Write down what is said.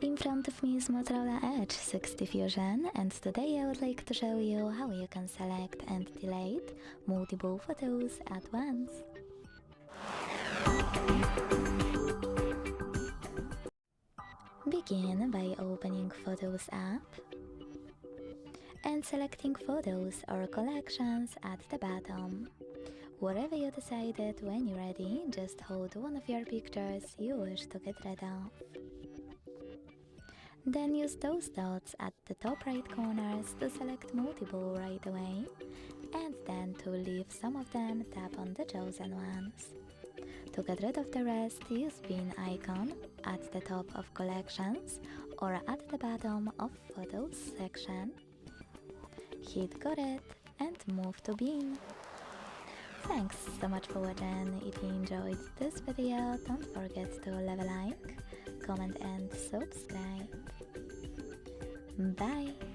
In front of me is Motorola Edge 60 Fusion, and today I would like to show you how you can select and delete multiple photos at once. Begin by opening Photos app and selecting Photos or Collections at the bottom. Whatever you decided, when you're ready, just hold one of your pictures you wish to get rid of. Then use those dots at the top right corners to select multiple right away, and then to leave some of them, tap on the chosen ones. To get rid of the rest, use bin icon at the top of Collections or at the bottom of Photos section. Hit Got It and move to bin. Thanks so much for watching. If you enjoyed this video, don't forget to leave a like, comment and subscribe. Bye!